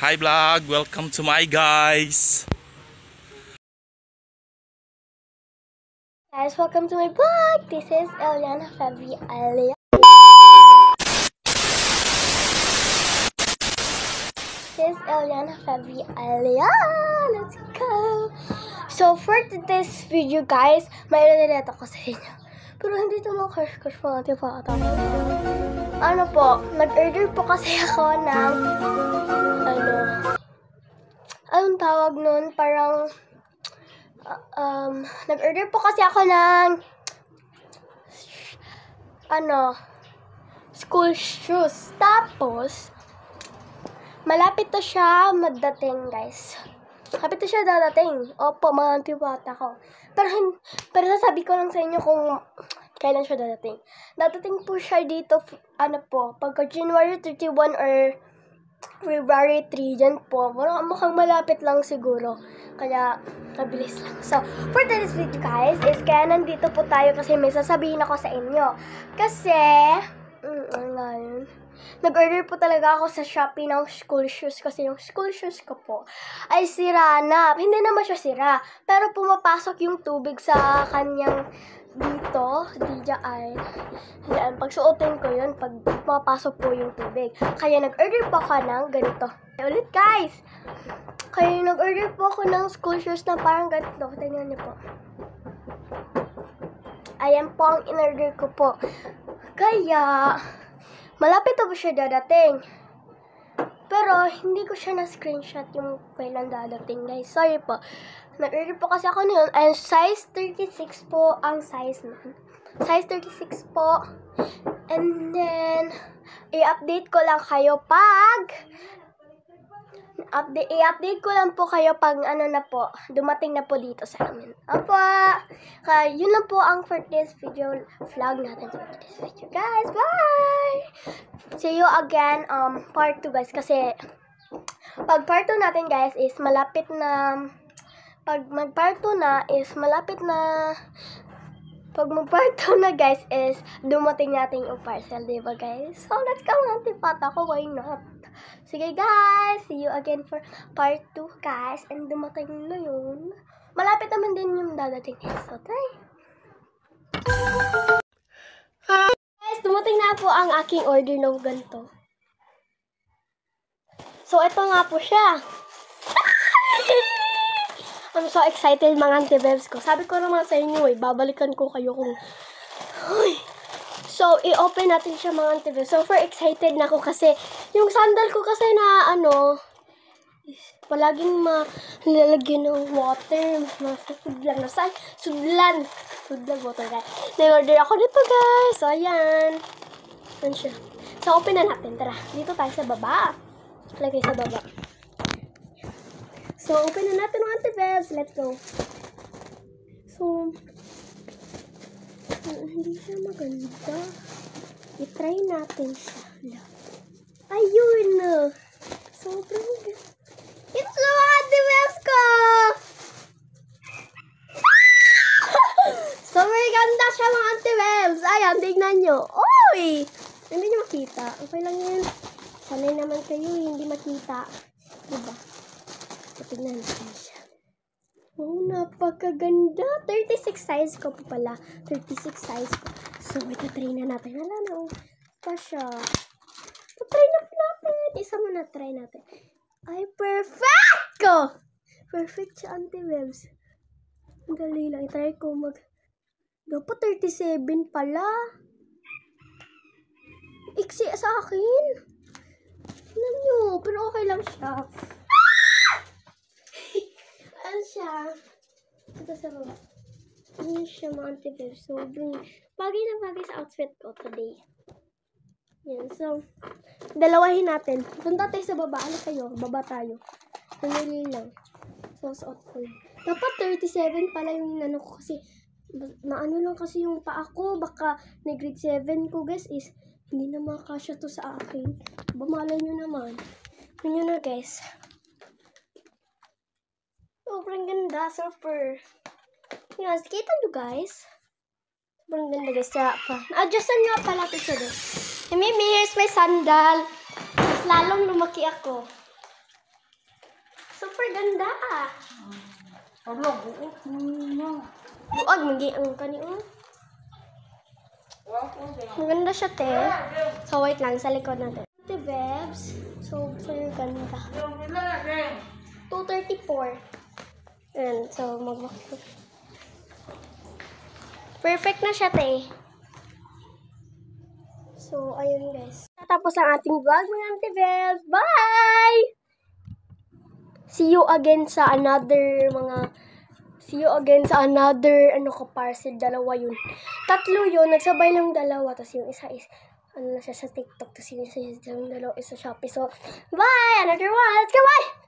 Hi vlog, welcome to my guys. Guys, welcome to my vlog. This is Eliana Fabi Alia. Let's go. So for today's video, guys, may related ako sa inyo. Pero hindi ito mga crush mga tipata. Ano po, nag-order po kasi ako ng anong tawag nun? Parang nag-order po kasi ako ng school shoes. Tapos malapit na siya madating, guys. Malapit na siya dadating. Opo, mga antibata ko. Pero sasabi ko lang sa inyo kung kailan siya dadating. Dadating po siya dito, pagka January 31 or February 3, dyan po. Mukhang malapit lang siguro. Kaya, mabilis lang. So, for today's video, guys, is kaya nandito po tayo kasi may sasabihin ako sa inyo. Kasi, nag-order po talaga ako sa Shopee ng school shoes kasi yung school shoes ko po ay sira na. Hindi naman siya sira, pero pumapasok yung tubig sa kanyang dito, yan, pag suotin ko yun, pag pumapasok po yung tubig. Kaya nag-order po ako ng ganito. Ulit, guys! Kaya nag-order po ako ng school shoes na parang ganito. Tingnan niyo po. Ayan po ang in-order ko po. Kaya, malapit na po siya dadating. Pero, hindi ko siya na-screenshot yung kailan dadating, guys. Sorry po. Nag-order po kasi ako ngayon. And size 36 po ang size nun. Size 36 po. And then, i-update ko lang kayo i-update ko lang po kayo pag dumating na po dito sa amin. Opo. Kaya yun lang po ang for this video vlog natin for this video. Guys, bye! See you again part 2, guys, kasi pag part 2 natin, guys, is malapit na pag mag-part 2 na, guys, is dumating natin yung parcel, diba, guys? So, let's go, antipata ko, why not? Sige, guys, see you again for part 2, guys, and dumating na yun. Malapit naman din yung dadating, so try. Guys, dumating na po ang aking order ng ganito. So, ito nga po siya. I'm so excited, mga antibebs ko. Sabi ko naman sa inyo, babalikan ko kayo kung... So, i-open natin siya, mga antibebs. So, excited na ako kasi yung sandal ko kasi na, palaging nilalagyan ng water. Sudlan water, guys. Na-order ako nito, guys. So, ayan. Ayan siya. So, open na natin. Tara, dito tayo sa baba. Lagay sa baba. So, open na natin mga antibebs. Let's go. So, hindi siya maganda. I-try natin siya. Ayun! Sobrang ganda. Ito na mga antibebs ko! Sobrang ganda siya mga antibebs. Ayan, tignan nyo. Oy! Hindi nyo makita. Okay lang yun. Sanay naman kayo, hindi makita. Diba? Tignan natin siya. Oh, napakaganda. 36 size ko po pala. 36 size ko. So, ito-try na natin. Wala na. Pa siya. Ito-try na po natin. Isa mo na try natin. Ay, perfect ko! Perfect siya, antibebs. Ang dali lang. I-try ko dapat 37 pala. Iksi sa akin. Tignan nyo. Pero okay lang siya. Ano siya? Ito sa baba. Ano siya, mga antibebs. So, bagay na bagay sa outfit ko today. Yan. So, dalawahin natin. Punta tayo sa baba. Ano kayo? Baba tayo. Nanili lang. So, suot ko lang. Dapat 37 pala yung ko kasi naano lang kasi yung paa ko. Baka na grade 7 ko, guys, is hindi na makasya to sa akin. Bamalay nyo naman. Yun na, guys. Sobrang ganda, super. Yan, kita nyo, guys. Sobrang ganda, guys. Adjustan nga pala ito siya, guys. Mimi, here's my sandal. Mas lalong lumaki ako. Super ganda. Hala, buot mo. Buod, ang kaniyo. Maganda siya, te. So, wait lang, sa likod natin. Ate Bebs, super ganda. 234. And so, perfect na siya, te. So, ayun guys. Tapos ang ating vlog, mga Auntie Bebs. Bye! See you again sa another parcel. Dalawa yun. Tatlo yun. Nagsabay lang dalawa. Tapos yung isa is, na siya sa TikTok. Tapos yung isa dalawa is sa Shopee. So, bye! Another one. Let's go, bye!